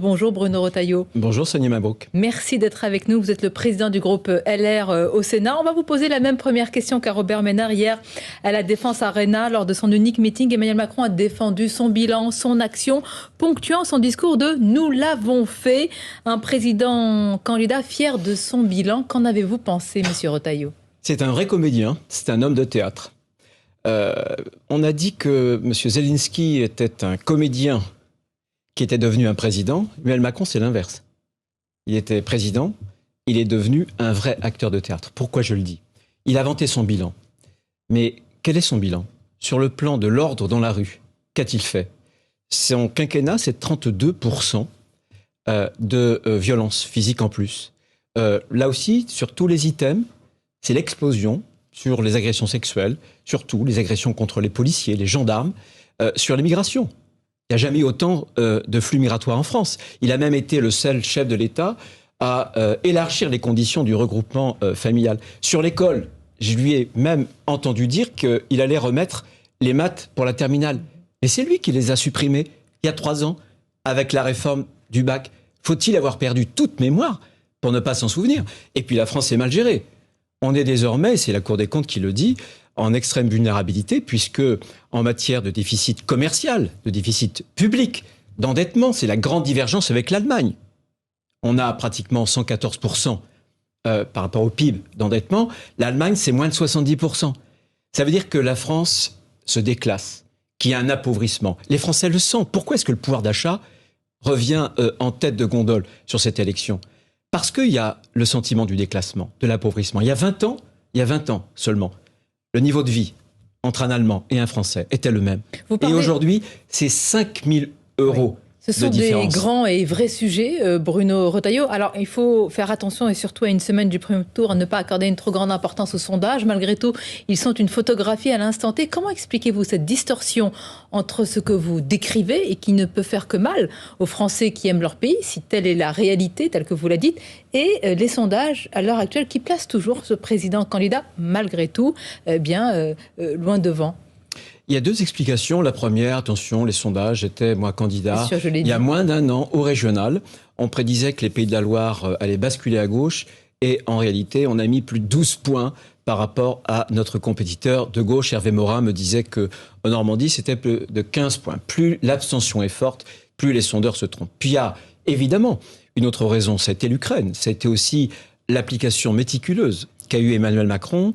Bonjour Bruno Retailleau. Bonjour Sonia Mabrouk. Merci d'être avec nous. Vous êtes le président du groupe LR au Sénat. On va vous poser la même première question qu'à Robert Ménard hier à la Défense Arena. Lors de son unique meeting, Emmanuel Macron a défendu son bilan, son action, ponctuant son discours de « Nous l'avons fait ». Un président candidat fier de son bilan. Qu'en avez-vous pensé, monsieur Retailleau? C'est un vrai comédien, c'est un homme de théâtre. On a dit que M. Zelensky était un comédien qui était devenu un président. Emmanuel Macron, c'est l'inverse. Il était président, il est devenu un vrai acteur de théâtre. Pourquoi je le dis? Il a vanté son bilan. Mais quel est son bilan? Sur le plan de l'ordre dans la rue, qu'a-t-il fait? Son quinquennat, c'est 32% de violence physique en plus. Là aussi, sur tous les items, c'est l'explosion sur les agressions sexuelles, surtout les agressions contre les policiers, les gendarmes, sur l'immigration. Il n'y a jamais eu autant de flux migratoires en France. Il a même été le seul chef de l'État à élargir les conditions du regroupement familial. Sur l'école, je lui ai même entendu dire qu'il allait remettre les maths pour la terminale. Mais c'est lui qui les a supprimés il y a 3 ans avec la réforme du bac. Faut-il avoir perdu toute mémoire pour ne pas s'en souvenir? Et puis la France est mal gérée. On est désormais, c'est la Cour des comptes qui le dit, en extrême vulnérabilité, puisque en matière de déficit commercial, de déficit public, d'endettement, c'est la grande divergence avec l'Allemagne. On a pratiquement 114% par rapport au PIB d'endettement. L'Allemagne, c'est moins de 70%. Ça veut dire que la France se déclasse, qu'il y a un appauvrissement. Les Français le sentent. Pourquoi est-ce que le pouvoir d'achat revient en tête de gondole sur cette élection? Parce qu'il y a le sentiment du déclassement, de l'appauvrissement. Il y a 20 ans seulement, le niveau de vie entre un Allemand et un Français était le même. Et aujourd'hui, c'est 5 000 euros. Oui. Ce sont des grands et vrais sujets, Bruno Retailleau. Alors, il faut faire attention, et surtout à une semaine du premier tour, à ne pas accorder une trop grande importance aux sondages. Malgré tout, ils sont une photographie à l'instant T. Comment expliquez-vous cette distorsion entre ce que vous décrivez et qui ne peut faire que mal aux Français qui aiment leur pays, si telle est la réalité, telle que vous la dites, et les sondages à l'heure actuelle qui placent toujours ce président candidat, malgré tout, loin devant? Il y a 2 explications. La première, attention, les sondages, j'étais, moi, candidat il y a moins d'1 an au régional. On prédisait que les Pays de la Loire allaient basculer à gauche. Et en réalité, on a mis plus de 12 points par rapport à notre compétiteur de gauche. Hervé Morin me disait qu'en Normandie, c'était plus de 15 points. Plus l'abstention est forte, plus les sondeurs se trompent. Puis il y a évidemment une autre raison, ça a été l'Ukraine. Ça a été aussi l'application méticuleuse qu'a eu Emmanuel Macron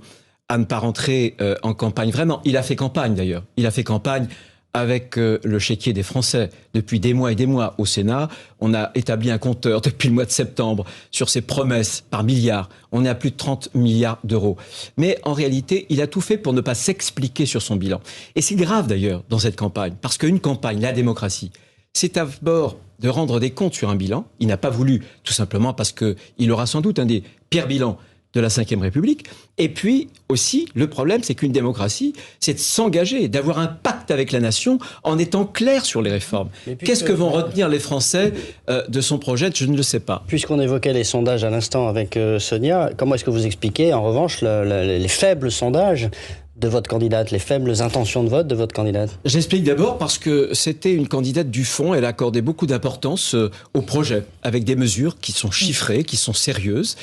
à ne pas rentrer en campagne. Vraiment, il a fait campagne d'ailleurs. Il a fait campagne avec le chéquier des Français. Depuis des mois et des mois au Sénat, on a établi un compteur depuis le mois de septembre sur ses promesses par milliards. On est à plus de 30 milliards d'euros. Mais en réalité, il a tout fait pour ne pas s'expliquer sur son bilan. Et c'est grave d'ailleurs dans cette campagne, parce qu'une campagne, la démocratie, c'est d'abord de rendre des comptes sur un bilan. Il n'a pas voulu, tout simplement parce qu'il aura sans doute un des pires bilans de la Ve République. Et puis aussi, le problème, c'est qu'une démocratie, c'est de s'engager, d'avoir un pacte avec la nation en étant clair sur les réformes. Qu'est-ce que vont retenir les Français de son projet? Je ne le sais pas. Puisqu'on évoquait les sondages à l'instant avec Sonia, comment est-ce que vous expliquez, en revanche, les faibles sondages de votre candidate, les faibles intentions de vote de votre candidate? J'explique d'abord parce que c'était une candidate du fond. Elle a accordé beaucoup d'importance au projet, avec des mesures qui sont chiffrées, qui sont sérieuses.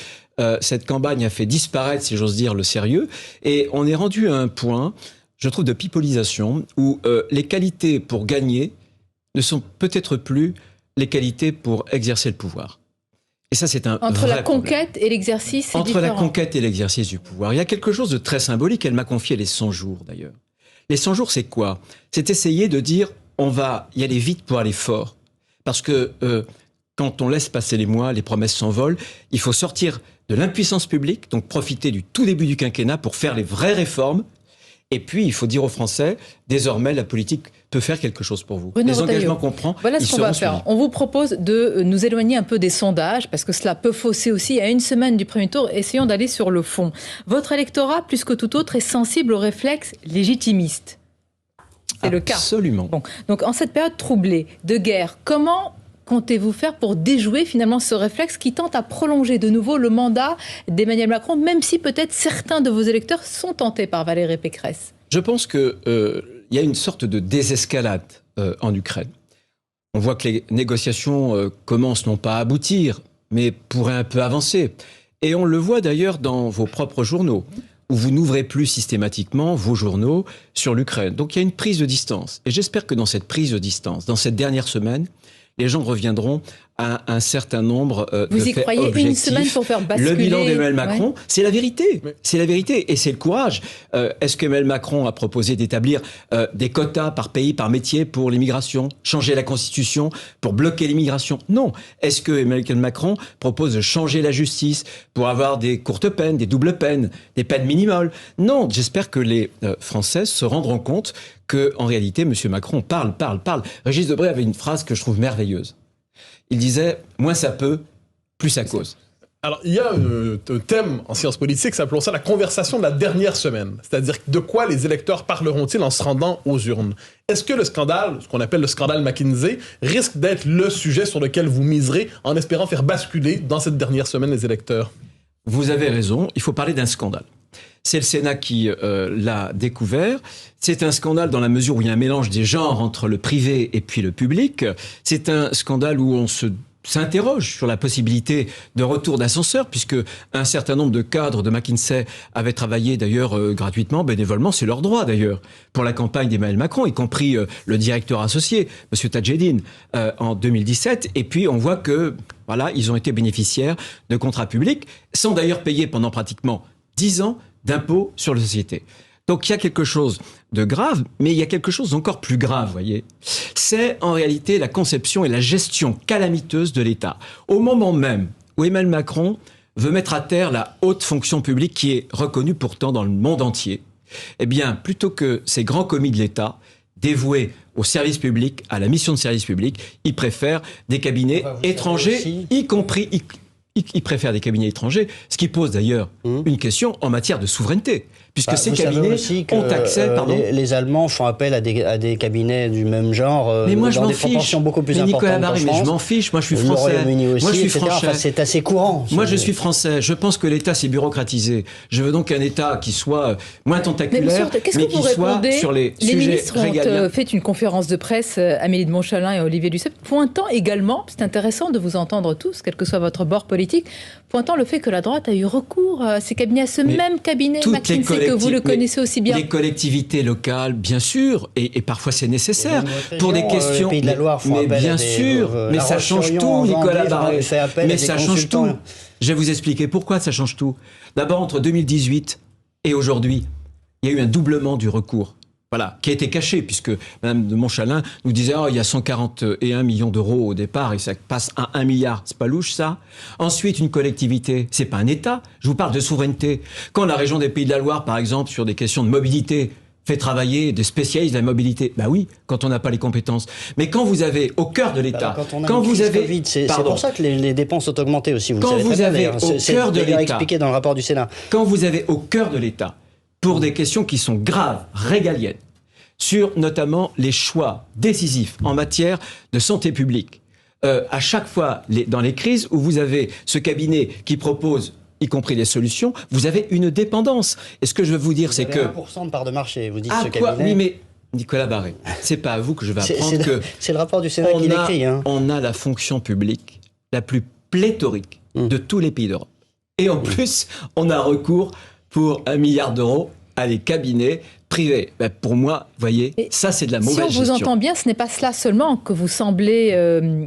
Cette campagne a fait disparaître, si j'ose dire, le sérieux. Et on est rendu à un point, je trouve, de pipolisation, où les qualités pour gagner ne sont peut-être plus les qualités pour exercer le pouvoir. Et ça, c'est un Entre vrai la conquête problème. Et l'exercice, c'est Entre différent. la conquête et l'exercice du pouvoir. Il y a quelque chose de très symbolique. Elle m'a confié les 100 jours, d'ailleurs. Les 100 jours, c'est quoi? C'est essayer de dire, on va y aller vite pour aller fort. Parce que quand on laisse passer les mois, les promesses s'envolent. Il faut sortir de l'impuissance publique, donc profiter du tout début du quinquennat pour faire les vraies réformes. Et puis, il faut dire aux Français, désormais, la politique peut faire quelque chose pour vous. Bruno les Retailleau, engagements qu'on prend, voilà ce qu'on va faire. On vous propose de nous éloigner un peu des sondages, parce que cela peut fausser aussi. À une semaine du premier tour, essayons d'aller sur le fond. Votre électorat, plus que tout autre, est sensible aux réflexes légitimistes. C'est le cas. Absolument. Bon. Donc, en cette période troublée de guerre, comment comptez-vous faire pour déjouer finalement ce réflexe qui tente à prolonger de nouveau le mandat d'Emmanuel Macron, même si peut-être certains de vos électeurs sont tentés par Valérie Pécresse? Je pense qu'il y a une sorte de désescalade en Ukraine. On voit que les négociations commencent non pas à aboutir, mais pourraient un peu avancer. Et on le voit d'ailleurs dans vos propres journaux, où vous n'ouvrez plus systématiquement vos journaux sur l'Ukraine. Donc il y a une prise de distance. Et j'espère que dans cette prise de distance, dans cette dernière semaine, les gens reviendront à un certain nombre de faits objectifs. Vous y croyez une semaine pour faire basculer... Le bilan d'Emmanuel Macron, ouais. C'est la vérité. C'est la vérité et c'est le courage. Est-ce qu'Emmanuel Macron a proposé d'établir des quotas par pays, par métier pour l'immigration, changer la Constitution pour bloquer l'immigration? Non. Est-ce que Emmanuel Macron propose de changer la justice pour avoir des courtes peines, des doubles peines, des peines minimales? Non. J'espère que les Français se rendront compte que, en réalité, M. Macron parle. Régis Debray avait une phrase que je trouve merveilleuse. Il disait « moins ça peut, plus ça cause ». Alors, il y a un thème en sciences politiques, ça s'appelle ça la conversation de la dernière semaine. C'est-à-dire de quoi les électeurs parleront-ils en se rendant aux urnes? Est-ce que le scandale, ce qu'on appelle le scandale McKinsey, risque d'être le sujet sur lequel vous miserez en espérant faire basculer dans cette dernière semaine les électeurs? Vous avez raison, il faut parler d'un scandale. C'est le Sénat qui l'a découvert. C'est un scandale dans la mesure où il y a un mélange des genres entre le privé et puis le public. C'est un scandale où on s'interroge sur la possibilité de retour d'ascenseur, puisque un certain nombre de cadres de McKinsey avaient travaillé d'ailleurs gratuitement, bénévolement, c'est leur droit d'ailleurs, pour la campagne d'Emmanuel Macron, y compris le directeur associé, M. Tadjedine, en 2017. Et puis on voit que, voilà, ils ont été bénéficiaires de contrats publics, sans d'ailleurs payer pendant pratiquement 10 ans d'impôts sur les sociétés. Donc il y a quelque chose de grave, mais il y a quelque chose d'encore plus grave, vous voyez. C'est en réalité la conception et la gestion calamiteuse de l'État. Au moment même où Emmanuel Macron veut mettre à terre la haute fonction publique qui est reconnue pourtant dans le monde entier, eh bien, plutôt que ces grands commis de l'État dévoués au service public, à la mission de service public, ils préfèrent des cabinets étrangers, y compris... Ils préfèrent des cabinets étrangers, ce qui pose d'ailleurs une question en matière de souveraineté, puisque ces cabinets ont accès... Les Allemands font appel à des cabinets du même genre, mais moi, dans des proportions beaucoup plus importantes Nicolas Barré, mais je m'en fiche, moi je suis français. Aussi, moi je suis français. Enfin, c'est assez courant. Moi je suis français, je pense que l'État s'est bureaucratisé. Je veux donc un État qui soit moins tentaculaire, mais qui soit sur les sujets ministres régaliens. ont fait une conférence de presse, Amélie de Montchalin et Olivier Dussopt, pointant également, c'est intéressant de vous entendre tous, quel que soit votre bord politique, pointant le fait que la droite a eu recours à ces cabinets, à ce même cabinet McKinsey que vous le connaissez aussi bien. Les collectivités locales, bien sûr, et parfois c'est nécessaire pour des questions. Pays de la Loire font mais bien sûr, mais ça change tout, Nicolas Barré. Mais ça change tout. Je vais vous expliquer pourquoi ça change tout. D'abord, entre 2018 et aujourd'hui, il y a eu un doublement du recours. Voilà, qui a été caché, puisque Mme de Montchalin nous disait il y a 141 millions d'euros au départ et ça passe à 1 milliard. C'est pas louche, ça. Ensuite, une collectivité, c'est pas un État. Je vous parle de souveraineté. Quand la région des Pays de la Loire, par exemple, sur des questions de mobilité, fait travailler des spécialistes de la mobilité, bah oui, quand on n'a pas les compétences. Mais quand vous avez au cœur de l'État, quand vous avez Covid, c'est pour ça que les dépenses ont augmenté aussi. Vous savez très bien, au cœur de l'État, expliqué dans le rapport du Sénat. Quand vous avez au cœur de l'État, pour des questions qui sont graves, régaliennes, sur notamment les choix décisifs en matière de santé publique. À chaque fois, dans les crises où vous avez ce cabinet qui propose, y compris des solutions, vous avez une dépendance. Et ce que je veux vous dire, c'est que... 1% de part de marché, vous dites ce cabinet. Oui, mais Nicolas Barré, c'est pas à vous que je vais apprendre que... C'est le rapport du Sénat qui l'écrit. On a la fonction publique la plus pléthorique de tous les pays d'Europe. Et en plus, on a recours pour 1 milliard d'euros à les cabinets privés. Ben pour moi, vous voyez, ça c'est de la mauvaise gestion. Si on vous entend bien, ce n'est pas cela seulement que vous semblez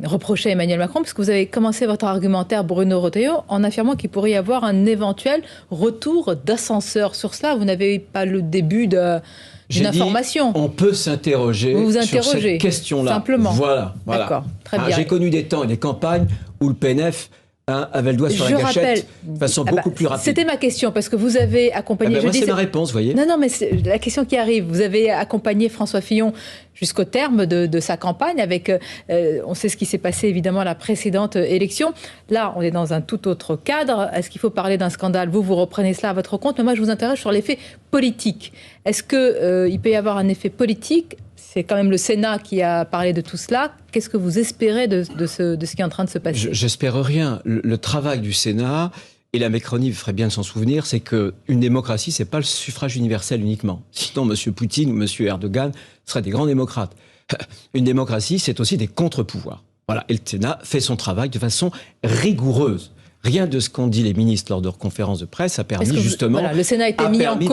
reprocher à Emmanuel Macron, puisque vous avez commencé votre argumentaire, Bruno Retailleau, en affirmant qu'il pourrait y avoir un éventuel retour d'ascenseur. Sur cela, vous n'avez pas le début d'une information. On peut s'interroger sur cette question-là. Simplement. Voilà. D'accord, très bien. J'ai connu des temps et des campagnes où le PNF avait le doigt sur la gâchette de façon beaucoup plus rapide. C'était ma question, parce que vous avez accompagné... c'est ma réponse, vous voyez. Non, mais c'est la question qui arrive. Vous avez accompagné François Fillon jusqu'au terme de sa campagne, avec... on sait ce qui s'est passé, évidemment, à la précédente élection. Là, on est dans un tout autre cadre. Est-ce qu'il faut parler d'un scandale ? Vous reprenez cela à votre compte, mais moi, je vous interroge sur l'effet politique. Est-ce qu'il peut y avoir un effet politique ? C'est quand même le Sénat qui a parlé de tout cela. Qu'est-ce que vous espérez de ce qui est en train de se passer ? J'espère rien. Le travail du Sénat, et la Macronie ferait bien de s'en souvenir, c'est qu'une démocratie, c'est pas le suffrage universel uniquement. Sinon, M. Poutine ou M. Erdogan seraient des grands démocrates. Une démocratie, c'est aussi des contre-pouvoirs. Voilà. Et le Sénat fait son travail de façon rigoureuse. Rien de ce qu'ont dit les ministres lors de leur conférence de presse a permis justement, le Sénat a été mis en cause.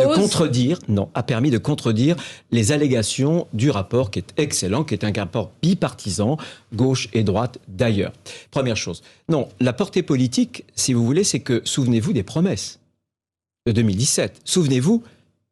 a permis de contredire les allégations du rapport qui est excellent, qui est un rapport bipartisan, gauche et droite d'ailleurs. Première chose. Non, la portée politique, si vous voulez, c'est que, souvenez-vous des promesses de 2017. Souvenez-vous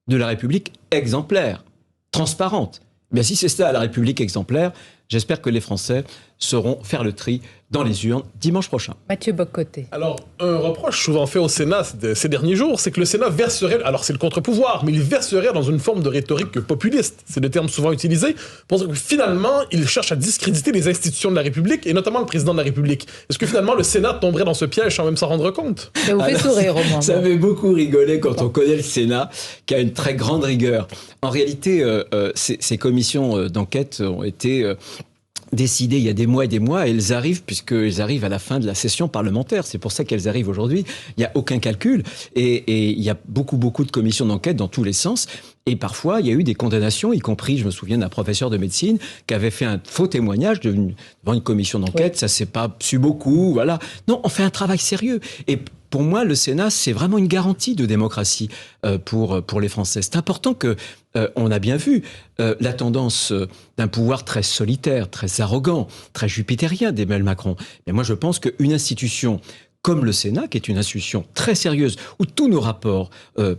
de la République exemplaire, transparente. Bien, si c'est ça, la République exemplaire, j'espère que les Français sauront faire le tri dans les urnes dimanche prochain. Mathieu Bock-Côté. Alors, un reproche souvent fait au Sénat ces derniers jours, c'est que le Sénat verserait, alors c'est le contre-pouvoir, mais il verserait dans une forme de rhétorique populiste, c'est le terme souvent utilisé, pour dire que finalement, il cherche à discréditer les institutions de la République, et notamment le président de la République. Est-ce que finalement, le Sénat tomberait dans ce piège sans même s'en rendre compte? Ça vous fait sourire, Romain. Ça fait beaucoup rigoler quand on connaît le Sénat, qui a une très grande rigueur. En réalité, ces commissions d'enquête ont été décidées il y a des mois et des mois, et elles arrivent puisqu'elles arrivent à la fin de la session parlementaire. C'est pour ça qu'elles arrivent aujourd'hui. Il n'y a aucun calcul, et il y a beaucoup de commissions d'enquête dans tous les sens. Et parfois, il y a eu des condamnations, y compris, je me souviens d'un professeur de médecine qui avait fait un faux témoignage devant une commission d'enquête. Oui. Ça s'est pas su beaucoup, voilà. Non, on fait un travail sérieux. Et pour moi, le Sénat, c'est vraiment une garantie de démocratie pour les Français. C'est important que on a bien vu la tendance d'un pouvoir très solitaire, très arrogant, très jupitérien d'Emmanuel Macron. Mais moi, je pense qu'une institution comme le Sénat, qui est une institution très sérieuse, où tous nos rapports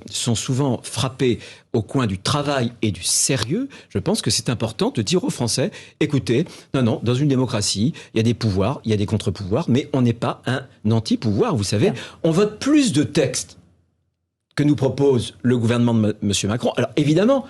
sont souvent frappés au coin du travail et du sérieux, je pense que c'est important de dire aux Français, écoutez, non, dans une démocratie, il y a des pouvoirs, il y a des contre-pouvoirs, mais on n'est pas un anti-pouvoir. Vous savez, on vote plus de textes que nous propose le gouvernement de M. Macron. Alors évidemment,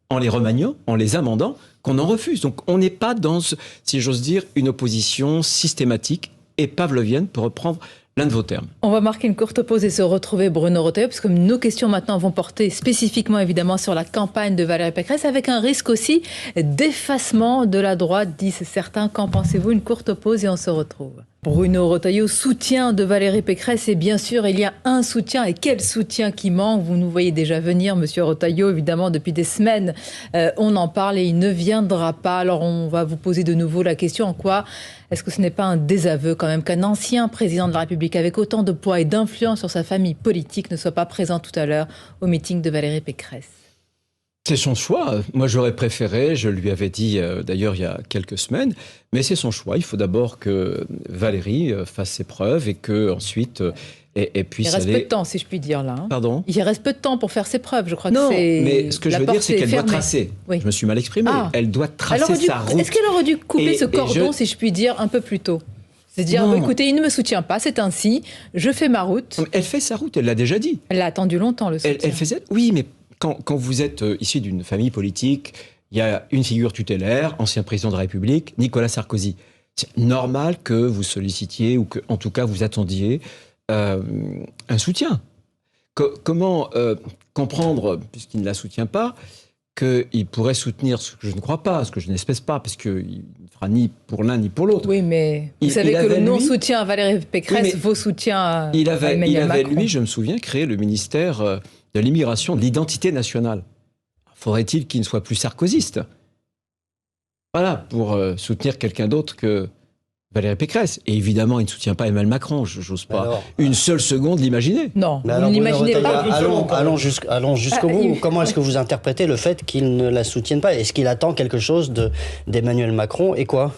en les remaniant, en les amendant, qu'on en refuse. Donc on n'est pas dans, si j'ose dire, une opposition systématique et pavlovienne, pour reprendre l'un de vos termes. On va marquer une courte pause et se retrouver, Bruno Retailleau, parce que nos questions maintenant vont porter spécifiquement évidemment sur la campagne de Valérie Pécresse, avec un risque aussi d'effacement de la droite, disent certains. Qu'en pensez-vous? Une courte pause et on se retrouve. Bruno Retailleau, soutien de Valérie Pécresse, et bien sûr, il y a un soutien, et quel soutien qui manque. Vous nous voyez déjà venir, monsieur Retailleau, évidemment, depuis des semaines, on en parle et il ne viendra pas. Alors, on va vous poser de nouveau la question, en quoi est-ce que ce n'est pas un désaveu quand même qu'un ancien président de la République avec autant de poids et d'influence sur sa famille politique ne soit pas présent tout à l'heure au meeting de Valérie Pécresse? C'est son choix. Moi, j'aurais préféré, je lui avais dit d'ailleurs il y a quelques semaines, mais c'est son choix. Il faut d'abord que Valérie fasse ses preuves et que ensuite et puisse il reste peu de temps, si je puis dire là. Pardon. Il reste peu de temps pour faire ses preuves. Je crois non, que c'est. Mais ce que je veux dire, c'est qu'elle doit tracer. Oui. Je me suis mal exprimé. Elle doit tracer sa route. Est-ce qu'elle aurait dû couper ce cordon, si je puis dire, un peu plus tôt? C'est-à-dire, écoutez, il ne me soutient pas, c'est ainsi. Je fais ma route. Elle fait sa route. Elle l'a déjà dit. Elle l'a attendu longtemps, le soutien. Elle faisait. Oui, mais quand vous êtes issu d'une famille politique, il y a une figure tutélaire, ancien président de la République, Nicolas Sarkozy. C'est normal que vous sollicitiez ou que, en tout cas, vous attendiez un soutien. Comment comprendre, puisqu'il ne la soutient pas, qu'il pourrait soutenir ce que je ne crois pas, ce que je n'espère pas, parce qu'il ne fera ni pour l'un ni pour l'autre. Oui, mais vous savez que le non-soutien à Valérie Pécresse vaut soutien à Emmanuel Macron. Il avait, lui, je me souviens, créé le ministère de l'immigration, de l'identité nationale. Faudrait-il qu'il ne soit plus sarkozyste? Voilà, pour soutenir quelqu'un d'autre que Valérie Pécresse. Et évidemment, il ne soutient pas Emmanuel Macron. Je n'ose pas une seule seconde l'imaginer. Non, vous n'imaginez pas. Allons jusqu'au bout. Comment est-ce que vous interprétez le fait qu'il ne la soutienne pas? Est-ce qu'il attend quelque chose d'Emmanuel Macron et quoi?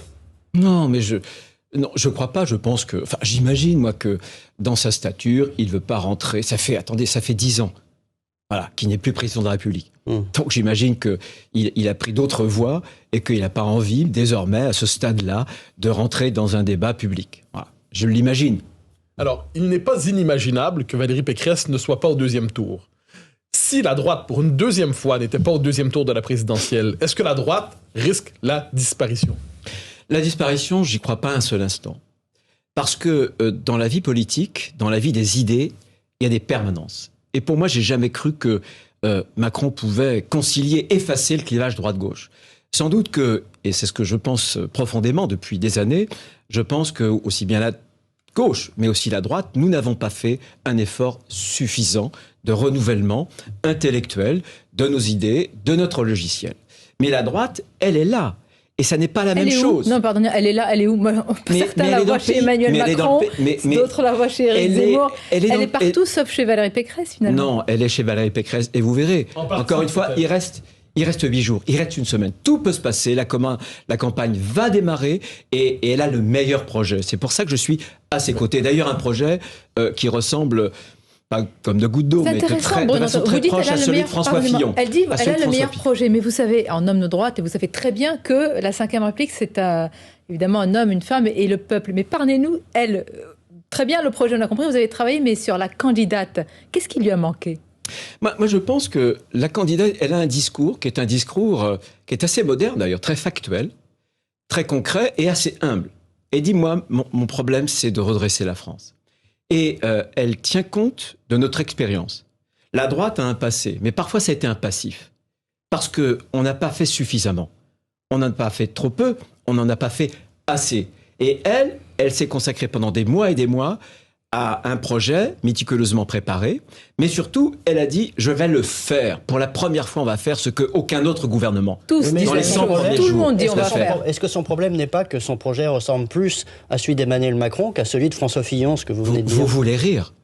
Non, mais je crois pas. Je pense que... Enfin, j'imagine, moi, que dans sa stature, il ne veut pas rentrer. Ça fait 10 ans. Voilà, qui n'est plus président de la République. Donc j'imagine qu'il a pris d'autres voies et qu'il n'a pas envie, désormais, à ce stade-là, de rentrer dans un débat public. Voilà. Je l'imagine. Alors, il n'est pas inimaginable que Valérie Pécresse ne soit pas au deuxième tour. Si la droite, pour une deuxième fois, n'était pas au deuxième tour de la présidentielle, est-ce que la droite risque la disparition? La disparition, j'y crois pas un seul instant. Parce que dans la vie politique, dans la vie des idées, il y a des permanences. Et pour moi, j'ai jamais cru que Macron pouvait concilier, effacer le clivage droite-gauche. Sans doute que, et c'est ce que je pense profondément depuis des années, je pense que aussi bien la gauche, mais aussi la droite, nous n'avons pas fait un effort suffisant de renouvellement intellectuel de nos idées, de notre logiciel. Mais la droite, elle est là. Et ça n'est pas la même est où chose. Non, pardon, elle est là, elle est où? Certains la voient chez Emmanuel Macron, d'autres la voient chez Éric Zemmour. Elle est partout sauf chez Valérie Pécresse, finalement. Non, elle est chez Valérie Pécresse, et vous verrez. Encore une fois, il reste 8 jours, il reste une semaine. Tout peut se passer, la campagne va démarrer, et elle a le meilleur projet. C'est pour ça que je suis à ses côtés. D'ailleurs, un projet qui ressemble... pas comme de gouttes d'eau, mais de façon très proche à celui de François Fillon. Elle dit qu'elle a le meilleur projet, mais vous savez, en homme de droite, et vous savez très bien que la Ve République, c'est évidemment un homme, une femme et le peuple. Mais parlez-nous, elle, très bien le projet, on a compris, vous avez travaillé, mais sur la candidate, qu'est-ce qui lui a manqué ? Moi, je pense que la candidate, elle a un discours qui est assez moderne d'ailleurs, très factuel, très concret et assez humble. Et dis-moi, mon problème, c'est de redresser la France. Et elle tient compte de notre expérience. La droite a un passé, mais parfois ça a été un passif. Parce qu'on n'a pas fait suffisamment. On n'en a pas fait trop peu, on n'en a pas fait assez. Et elle s'est consacrée pendant des mois et des mois à un projet méticuleusement préparé, mais surtout, elle a dit « je vais le faire ». Pour la première fois, on va faire ce qu'aucun autre gouvernement tous dans les 100 premiers tout jours. Le monde dit on va faire. Est-ce que son problème n'est pas que son projet ressemble plus à celui d'Emmanuel Macron qu'à celui de François Fillon, ce que vous venez de dire? Vous voulez rire?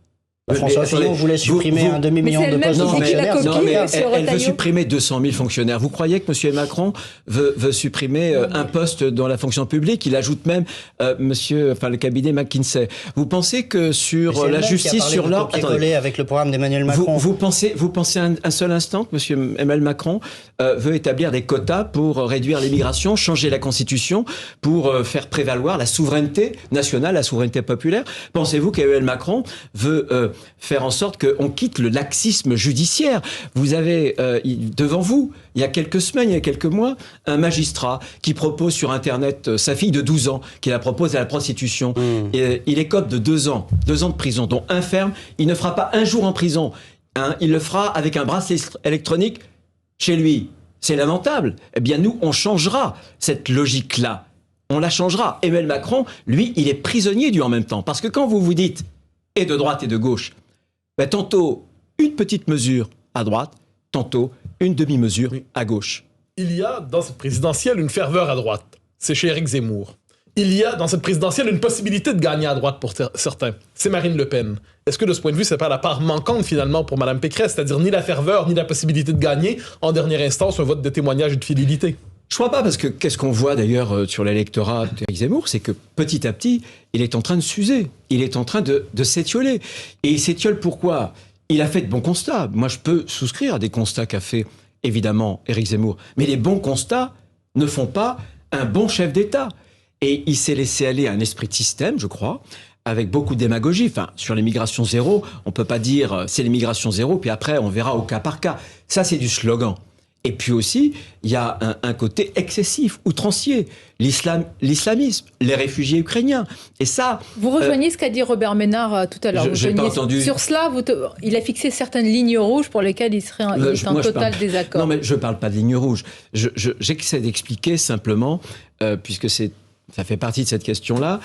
François Fillon voulait supprimer un demi-million de postes de fonctionnaires. Non, mais elle veut supprimer 200 000 fonctionnaires. Vous croyez que M. Macron veut supprimer un poste dans la fonction publique? Il ajoute même le cabinet McKinsey. Vous pensez que sur la justice, sur l'ordre... Attendez, avec le programme d'Emmanuel Macron. Vous pensez un seul instant que M. Emmanuel Macron veut établir des quotas pour réduire l'immigration, changer la Constitution, pour faire prévaloir la souveraineté nationale, la souveraineté populaire? Pensez-vous qu'Emmanuel Macron veut faire en sorte qu'on quitte le laxisme judiciaire? Vous avez devant vous, il y a quelques semaines, il y a quelques mois, un magistrat qui propose sur Internet sa fille de 12 ans, qui la propose à la prostitution. Et, il écope de 2 ans de prison, dont un ferme. Il ne fera pas un jour en prison. Il le fera avec un bracelet électronique chez lui. C'est lamentable. Eh bien, nous, on changera cette logique-là. On la changera. Emmanuel Macron, lui, il est prisonnier du en même temps. Parce que quand vous vous dites et de droite et de gauche, tantôt une petite mesure à droite, tantôt une demi-mesure à gauche. Il y a dans cette présidentielle une ferveur à droite. C'est chez Éric Zemmour. Il y a dans cette présidentielle une possibilité de gagner à droite pour certains. C'est Marine Le Pen. Est-ce que de ce point de vue, c'est pas la part manquante finalement pour Mme Pécresse, c'est-à-dire ni la ferveur, ni la possibilité de gagner, en dernière instance, un vote de témoignage et de fidélité? Je crois pas, parce que qu'est-ce qu'on voit d'ailleurs sur l'électorat d'Éric Zemmour, c'est que petit à petit, il est en train de s'user, il est en train de s'étioler. Et il s'étiole pourquoi? Il a fait de bons constats. Moi, je peux souscrire à des constats qu'a fait, évidemment, Éric Zemmour. Mais les bons constats ne font pas un bon chef d'État. Et il s'est laissé aller à un esprit de système, je crois, avec beaucoup de démagogie. Enfin, sur l'immigration zéro, on peut pas dire c'est l'immigration zéro, puis après, on verra au cas par cas. Ça, c'est du slogan. Et puis aussi, il y a un côté excessif, outrancier, l'islamisme, les réfugiés ukrainiens. Et ça... Vous rejoignez ce qu'a dit Robert Ménard tout à l'heure. Je n'ai pas entendu. Sur cela, il a fixé certaines lignes rouges pour lesquelles il serait en total désaccord. Non, mais je ne parle pas de lignes rouges. J'essaie d'expliquer simplement, puisque ça fait partie de cette question-là,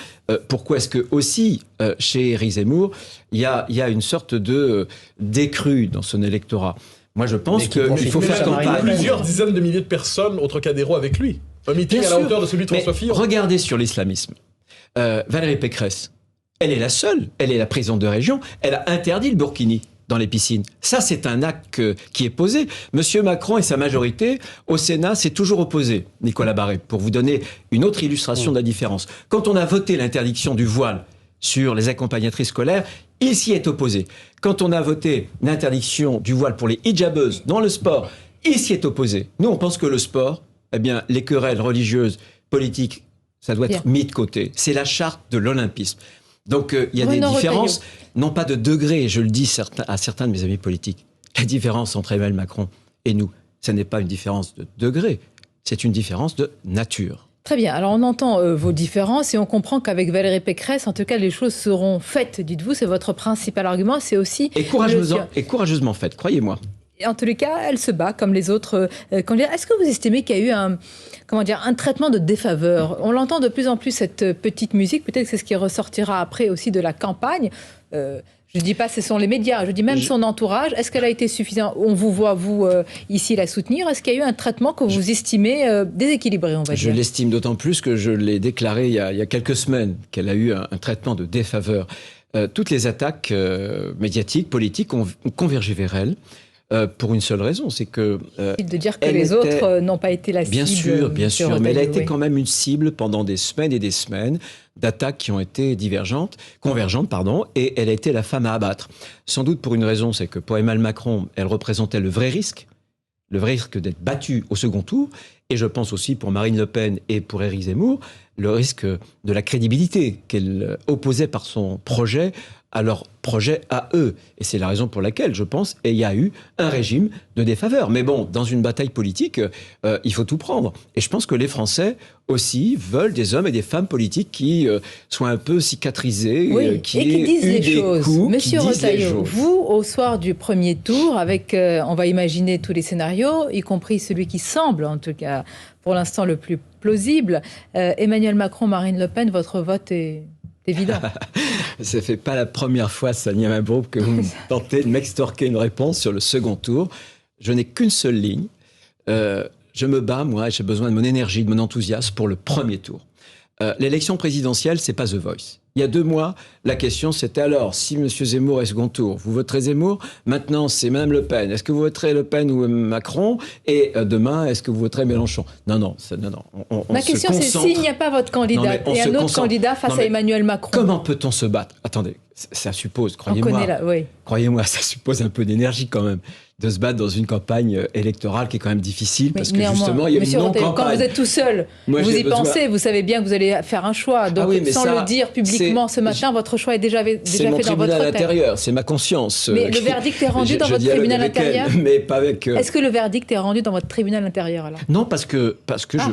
pourquoi est-ce que aussi, chez Éric Zemmour, il y a une sorte de décrue dans son électorat. Moi, je pense qu'il faut faire campagne. Plusieurs dizaines de milliers de personnes au Trocadéro avec lui. Un meeting à la hauteur de celui de François Fillon. Regardez sur l'islamisme. Valérie Pécresse, elle est la seule, elle est la présidente de région, elle a interdit le burkini dans les piscines. Ça, c'est un acte qui est posé. Monsieur Macron et sa majorité, au Sénat, s'est toujours opposé, Nicolas Barré, pour vous donner une autre illustration de la différence. Quand on a voté l'interdiction du voile sur les accompagnatrices scolaires, il s'y est opposé. Quand on a voté l'interdiction du voile pour les hijabeuses dans le sport, il s'y est opposé. Nous, on pense que le sport, eh bien, les querelles religieuses, politiques, ça doit être mis de côté. C'est la charte de l'olympisme. Donc, il y a des différences, non pas de degrés, je le dis à certains de mes amis politiques. La différence entre Emmanuel Macron et nous, ce n'est pas une différence de degré, c'est une différence de nature. Très bien. Alors, on entend vos différences et on comprend qu'avec Valérie Pécresse, en tout cas, les choses seront faites, dites-vous. C'est votre principal argument. C'est aussi... Et courageusement faites, croyez-moi. Et en tous les cas, elle se bat comme les autres candidats. Est-ce que vous estimez qu'il y a eu un traitement de défaveur? On l'entend de plus en plus, cette petite musique. Peut-être que c'est ce qui ressortira après aussi de la campagne. Je ne dis pas ce sont les médias, je dis même son entourage. Est-ce qu'elle a été suffisante? On vous voit, vous, ici, la soutenir. Est-ce qu'il y a eu un traitement que vous estimez déséquilibré, on va dire? Je l'estime d'autant plus que je l'ai déclaré il y a quelques semaines, qu'elle a eu un traitement de défaveur. Toutes les attaques médiatiques, politiques ont convergé vers elle. Pour une seule raison, c'est que... de dire que les autres n'ont pas été la cible. Bien sûr, mais elle a été quand même une cible pendant des semaines et des semaines d'attaques qui ont été convergentes, et elle a été la femme à abattre. Sans doute pour une raison, c'est que pour Emmanuel Macron, elle représentait le vrai risque d'être battue au second tour, et je pense aussi pour Marine Le Pen et pour Éric Zemmour, le risque de la crédibilité qu'elle opposait par son projet à leur projet à eux. Et c'est la raison pour laquelle, je pense, il y a eu un régime de défaveur. Mais bon, dans une bataille politique, il faut tout prendre. Et je pense que les Français aussi veulent des hommes et des femmes politiques qui soient un peu cicatrisés, qui disent les choses. Monsieur Retailleau, vous, au soir du premier tour, avec, on va imaginer tous les scénarios, y compris celui qui semble, en tout cas, pour l'instant, le plus plausible, Emmanuel Macron, Marine Le Pen, votre vote est évident. Ça fait pas la première fois, Sonia Mabrouk, que vous tentez de m'extorquer une réponse sur le second tour. Je n'ai qu'une seule ligne. Je me bats, moi, et j'ai besoin de mon énergie, de mon enthousiasme pour le premier tour. L'élection présidentielle, c'est pas The Voice. Il y a 2 mois, la question c'était alors, si M. Zemmour est second tour, vous voterez Zemmour? Maintenant, c'est Mme Le Pen. Est-ce que vous voterez Le Pen ou Macron? Et demain, est-ce que vous voterez Mélenchon? Non. Ma question, c'est s'il n'y a pas votre candidat et un autre candidat face à Emmanuel Macron. Comment peut-on se battre? Attendez, ça suppose, croyez-moi, ça suppose un peu d'énergie quand même, de se battre dans une campagne électorale qui est quand même difficile, parce que justement, il y a une non-campagne. Quand vous êtes tout seul, vous y pensez, vous savez bien que vous allez faire un choix. Donc, sans le dire publiquement ce matin, votre choix est déjà fait dans votre tête. C'est mon tribunal intérieur, c'est ma conscience. Mais le verdict est rendu dans votre tribunal intérieur? Mais pas avec... Est-ce que le verdict est rendu dans votre tribunal intérieur, alors? Non, parce que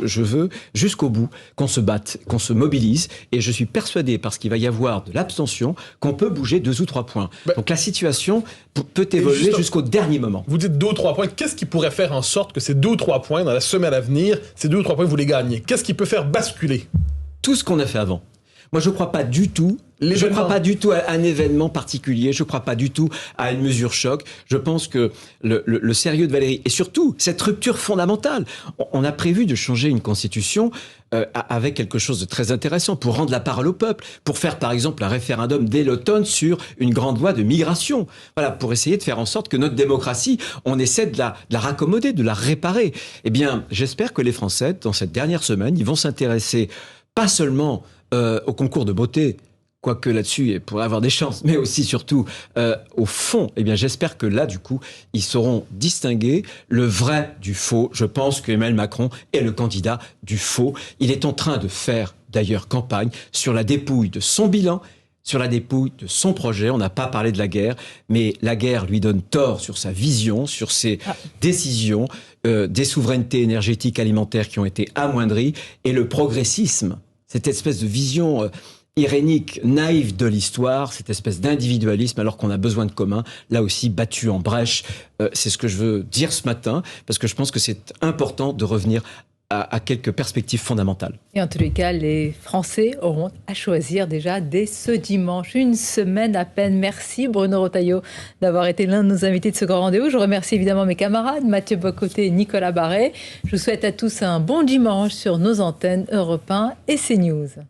je veux jusqu'au bout qu'on se batte, qu'on se mobilise, et je suis persuadé, parce qu'il va y avoir de l'abstention, qu'on peut bouger 2 ou 3 points. Donc la situation peut évoluer jusqu'au dernier moment. Vous dites 2 ou 3 points. Qu'est-ce qui pourrait faire en sorte que ces 2 ou 3 points, dans la semaine à venir, ces 2 ou 3 points, vous les gagnez? Qu'est-ce qui peut faire basculer? Tout ce qu'on a fait avant. Moi, je ne crois pas du tout. Je ne crois pas du tout à un événement particulier. Je ne crois pas du tout à une mesure choc. Je pense que le sérieux de Valérie, et surtout cette rupture fondamentale, on a prévu de changer une constitution avec quelque chose de très intéressant pour rendre la parole au peuple, pour faire par exemple un référendum dès l'automne sur une grande loi de migration. Voilà, pour essayer de faire en sorte que notre démocratie, on essaie de la raccommoder, de la réparer. Eh bien, j'espère que les Français, dans cette dernière semaine, ils vont s'intéresser pas seulement au concours de beauté, quoique là-dessus, il pourrait avoir des chances, mais aussi, surtout, au fond. Eh bien, j'espère que là, du coup, ils sauront distinguer le vrai du faux. Je pense que Emmanuel Macron est le candidat du faux. Il est en train de faire, d'ailleurs, campagne sur la dépouille de son bilan, sur la dépouille de son projet. On n'a pas parlé de la guerre, mais la guerre lui donne tort sur sa vision, sur ses décisions, des souverainetés énergétiques alimentaires qui ont été amoindries, et le progressisme, cette espèce de vision irénique, naïve de l'histoire, cette espèce d'individualisme alors qu'on a besoin de commun, là aussi battu en brèche. C'est ce que je veux dire ce matin, parce que je pense que c'est important de revenir à quelques perspectives fondamentales. Et en tous les cas, les Français auront à choisir déjà dès ce dimanche, une semaine à peine. Merci Bruno Retailleau d'avoir été l'un de nos invités de ce grand rendez-vous. Je remercie évidemment mes camarades Mathieu Bocoté et Nicolas Barret. Je vous souhaite à tous un bon dimanche sur nos antennes Europe 1 et CNews.